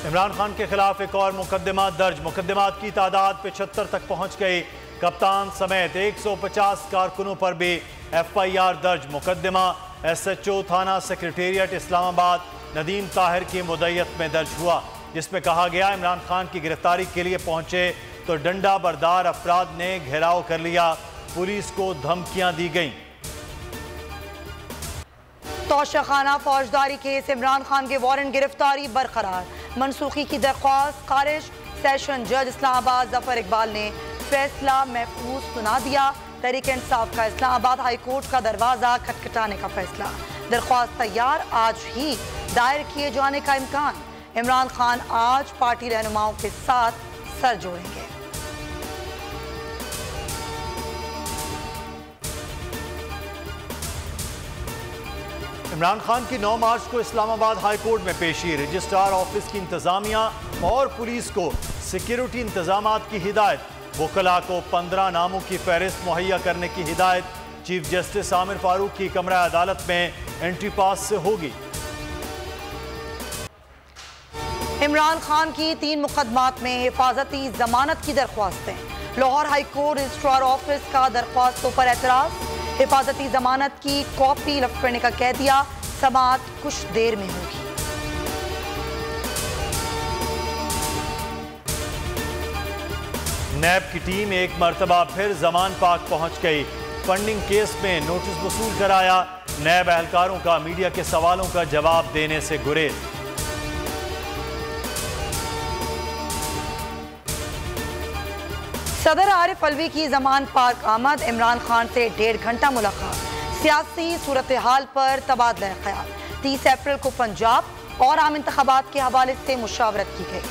इमरान खान के खिलाफ एक और मुकदमा दर्ज। मुकदमात की तादाद 75 तक पहुंच गई। कप्तान समेत 150 कारकुनों पर भी FIR दर्ज। मुकदमा SHO थाना सेक्रेटेरिएट इस्लामाबाद नदीम ताहिर की मुद्दत में दर्ज हुआ, जिसमें कहा गया इमरान खान की गिरफ्तारी के लिए पहुंचे तो डंडा बरदार अफराद ने घेराव कर लिया। पुलिस को धमकियां दी गईं। तोशाखाना फौजदारी केस, इमरान खान के वारंट गिरफ्तारी बरकरार। मनसूखी की दरख्वास्त खारिज। सेशन जज इस्लामाबाद जफर इकबाल ने फैसला महफूज सुना दिया। तहरीक इंसाफ का इस्लामाबाद हाई कोर्ट का दरवाजा खटखटाने का फैसला। दरख्वास्त तैयार, आज ही दायर किए जाने का इम्कान। इमरान खान आज पार्टी रहनुमाओं के साथ सर जोड़ेंगे। इमरान खान की 9 मार्च को इस्लामाबाद हाई कोर्ट में पेशी। रजिस्ट्रार ऑफिस की इंतजामिया और पुलिस को सिक्योरिटी इंतजामात की हिदायत। वकला को 15 नामों की फहरिस्त मुहैया करने की हिदायत। चीफ जस्टिस आमिर फारूक की कमरा अदालत में एंट्री पास से होगी। इमरान खान की 3 मुकदमात में हिफाजती जमानत की दरख्वास्तें। Lahore high court registrar office का दरख्वास्तों पर एतराज। हिफाजती जमानत की कॉपी लफ्ट करने का कह दिया। समाअत कुछ देर में होगी। नैब की टीम एक मरतबा फिर जमान पाक पहुंच गई। फंडिंग केस में नोटिस वसूल कराया। नैब एहलकारों का मीडिया के सवालों का जवाब देने से गुरेज। सदर आरिफ अलवी की जमान पार्क आमद। इमरान खान से 1.5 घंटा मुलाकात। सियासी सूरत हाल पर तबादला ख्याल। 30 अप्रैल को पंजाब और आम इंतखाबात के हवाले से मुशावरत की गई।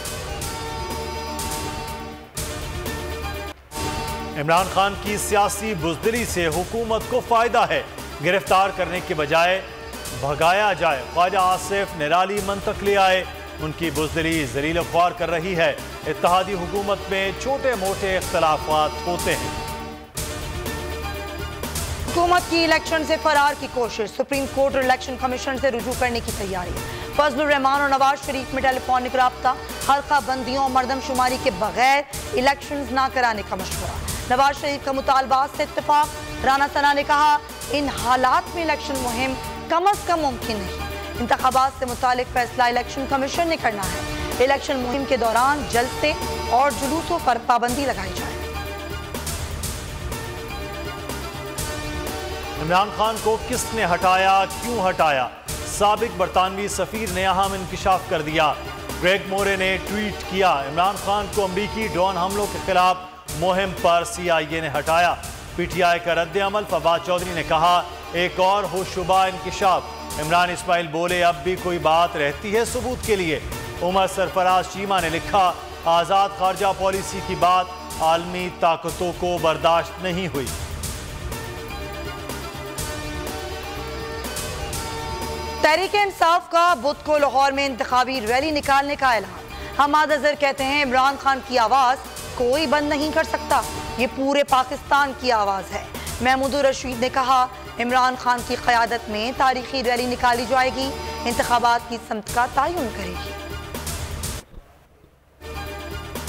इमरान खान की सियासी बुज़दिली से हुकूमत को फायदा है। गिरफ्तार करने के बजाय भगाया जाए। ख्वाजा आसिफ निराली मंतक ले आए। उनकी बुज़दिली ज़लील ख्वार कर रही है। इत्तेहादी हुकूमत में छोटे मोटे इख्तलाफात होते हैं। हुकूमत की इलेक्शन से फरार की कोशिश। सुप्रीम कोर्ट और इलेक्शन कमीशन से रुजू करने की तैयारी। फजलुर रहमान और नवाज शरीफ में टेलीफोनिक राब्ता। हल्का बंदियों और मरदमशुमारी के बगैर इलेक्शन ना कराने का मशवरा। नवाज शरीफ का मुतालबात से इत्तेफाक। राना सना ने कहा इन हालात में इलेक्शन मुहिम कम अज कम मुमकिन नहीं। इंतखाबात से मुतालिक फैसला इलेक्शन कमीशन ने करना है। इलेक्शन मुहिम के दौरान जलसे और जुलूसों पर पाबंदी लगाई जाए। इमरान खान को किसने हटाया, क्यों हटाया? साबिक बरतानवी सफीर ने अहम इंकिशाफ कर दिया। ग्रेग मोरे ने ट्वीट किया, इमरान खान को अमरीकी ड्रोन हमलों के खिलाफ मुहिम पर CIA ने हटाया। PTI का रद्द अमल। फवाद चौधरी ने कहा एक और होशुबा इंकिशाफ। इमरान इस्माइल बोले अब भी कोई बात रहती है सबूत के लिए। उमर सरफराज चीमा ने लिखा आज़ाद खारजा पॉलिसी की बात आलमी ताकतों को बर्दाश्त नहीं हुई। तहरीक इंसाफ का बुध को लाहौर में इंतखाबी रैली निकालने का ऐलान। हमाद अजहर कहते हैं इमरान खान की आवाज़ कोई बंद नहीं कर सकता, ये पूरे पाकिस्तान की आवाज़ है। महमूदुर रशीद ने कहा इमरान खान की क़यादत में तारीखी रैली निकाली जाएगी। इंतखाबात की समत का तयन करेगी।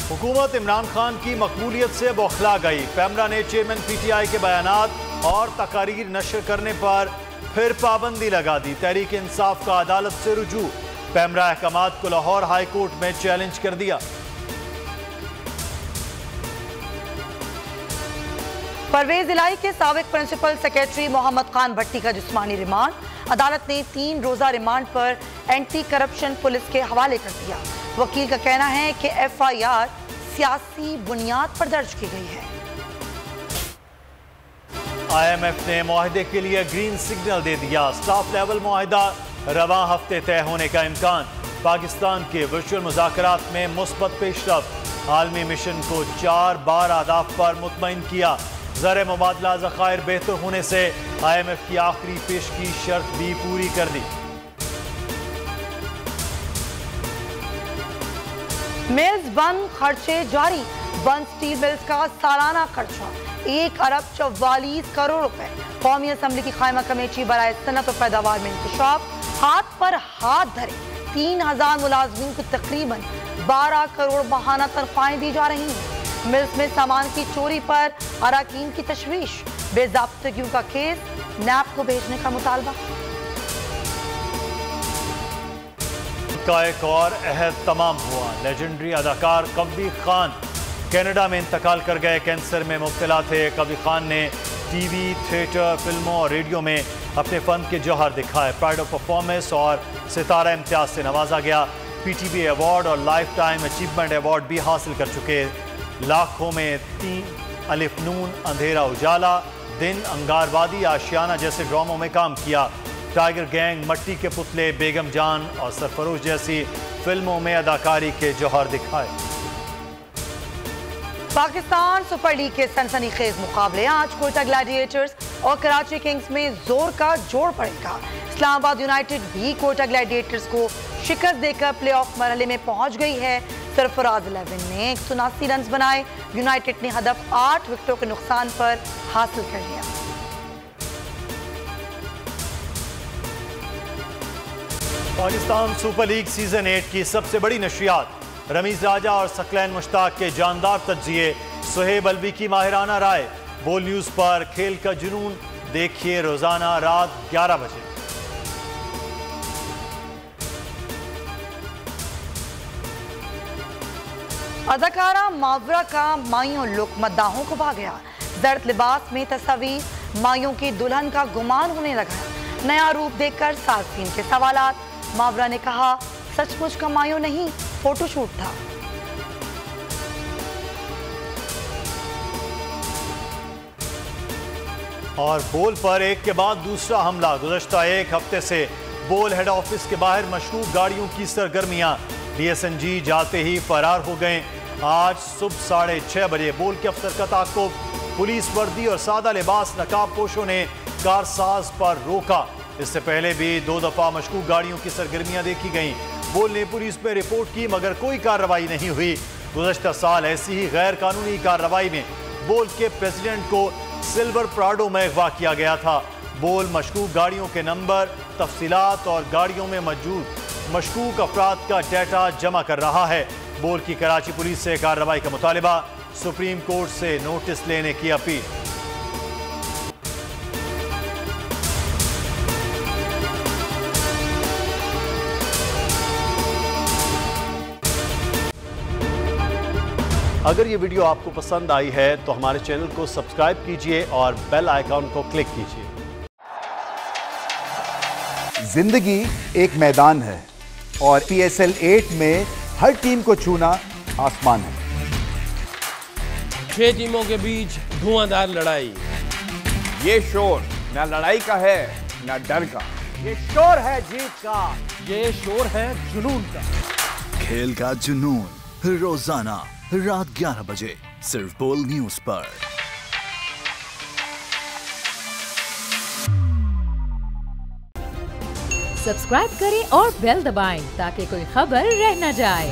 हुकूमत इमरान खान की मकबूलियत से बौखला गई। पैमरा ने चेयरमैन PTI के बयानात और तकारीर नशर करने पर फिर पाबंदी लगा दी। तहरीक इंसाफ का अदालत से रुजू। पैमरा अहकामात को लाहौर हाई कोर्ट में चैलेंज कर दिया। परवेज इलाही के साबिक प्रिंसिपल सेक्रेटरी मोहम्मद खान भट्टी का जिस्मानी रिमांड। अदालत ने 3 रोजा रिमांड पर एंटी करप्शन पुलिस के हवाले कर दिया। वकील का कहना है कि FIR सियासी बुनियाद पर दर्ज की गई है। IMF ने मुआहदे के लिए ग्रीन सिग्नल दे दिया। स्टाफ लेवल मुआहदा रवां हफ्ते तय होने का इम्कान। पाकिस्तान के वर्चुअल मुज़ाकरात में मुस्बत पेशरफ्त। आलमी मिशन को 4 बार अहदाफ पर मुतमईन किया। ज़र मुबादला ज़खायर बेहतर होने से IMF की आखिरी पेश की शर्त भी पूरी कर दी। मिल्स बंद, खर्चे जारी। बंद स्टील मिल्स का सालाना खर्चा 1 अरब 44 करोड़ रुपए। कौमी असम्बली की कायमा कमेटी बराए सनत और पैदावार में इंकशाफ। हाथ पर हाथ धरे 3000 मुलाजमीन को तकरीबन 12 करोड़ बहाना तनख्वाहें दी जा रही हैं। मिल्स में सामान की चोरी पर अराकीन की तशवीश, बेज़ाब्तगियों का केस, नैब को भेजने का मुतालबा। का एक और अहद तमाम हुआ। लेजेंडरी अदाकार कबीर खान कनाडा में इंतकाल कर गए। कैंसर में मुब्तला थे। कबीर खान ने टीवी, थिएटर, फिल्मों और रेडियो में अपने फन के जौहर दिखाए। प्राइड ऑफ परफॉर्मेंस और सितारा इम्तियाज से नवाजा गया। पीटीवी अवार्ड और लाइफ टाइम अचीवमेंट अवार्ड भी हासिल कर चुके। लाखों में 3 अलिफ नून, अंधेरा उजाला, दिन, अंगारवादी, आशियाना जैसे ड्रामों में काम किया। टाइगर गैंग, मट्टी के पुतले, बेगम जान और सरफरोश जैसी फिल्मों में अदाकारी के जौहर दिखाए। पाकिस्तान सुपर लीग के सनसनीखेज मुकाबले आज कोयटा ग्लैडिएटर्स और कराची किंग्स में जोर का जोड़ पड़ेगा। इस्लामाबाद यूनाइटेड भी कोयटा ग्लैडिएटर्स को शिकस्त देकर प्लेऑफ मरहले में पहुंच गई है। सरफराज 11 ने 179 रन बनाए। यूनाइटेड ने हदफ 8 विकेटों के नुकसान पर हासिल कर लिया। पाकिस्तान सुपर लीग सीजन 8 की सबसे बड़ी नशरियात, रमीज राजा और सकलैन मुश्ताक के जानदार तज्जिए, सुहेब अलवी की माहिराना राय। बोल न्यूज पर खेल का जुनून देखिए रोजाना रात 11 बजे। अदाकारा मावरा का माइयों लुक मद्दाहों को भा गया। जर्द लिबास में तस्वीर, माइयों की दुल्हन का गुमान होने लगा। नया रूप देखकर सार्फिन के सवालात। मावरा ने कहा, सचमुच का माइयों नहीं, फोटोशूट था। और बोल पर एक के बाद दूसरा हमला। गुज़श्ता एक हफ्ते से बोल हेड ऑफिस के बाहर मशरूब गाड़ियों की सरगर्मियां। DSNG जाते ही फरार हो गए। आज सुबह 6:30 बजे बोल के अफसर का ताक़ुब, पुलिस वर्दी और सादा लिबास नकाब पोशों ने कारसाज पर रोका। इससे पहले भी 2 दफा मशकूक गाड़ियों की सरगर्मियां देखी गईं। बोल ने पुलिस पर रिपोर्ट की मगर कोई कार्रवाई नहीं हुई। गुज़श्ता साल ऐसी ही गैर कानूनी कार्रवाई में बोल के प्रेसिडेंट को सिल्वर प्राडो में अगवा किया गया था। बोल मशकूक गाड़ियों के नंबर, तफसीलात और गाड़ियों में मौजूद मशकूक अफराद का डाटा जमा कर रहा है। बोल की कराची पुलिस से कार्रवाई का मुतालिबा, सुप्रीम कोर्ट से नोटिस लेने की अपील। अगर ये वीडियो आपको पसंद आई है तो हमारे चैनल को सब्सक्राइब कीजिए और बेल आइकॉन को क्लिक कीजिए। जिंदगी एक मैदान है और PSL 8 में हर टीम को छूना आसमान है। 6 टीमों के बीच धुआंधार लड़ाई। ये शोर न लड़ाई का है न डर का, ये शोर है जीत का, ये शोर है जुनून का। खेल का जुनून रोजाना रात 11 बजे सिर्फ बोल न्यूज पर। सब्सक्राइब करें और बेल दबाएं ताकि कोई खबर रह न जाए।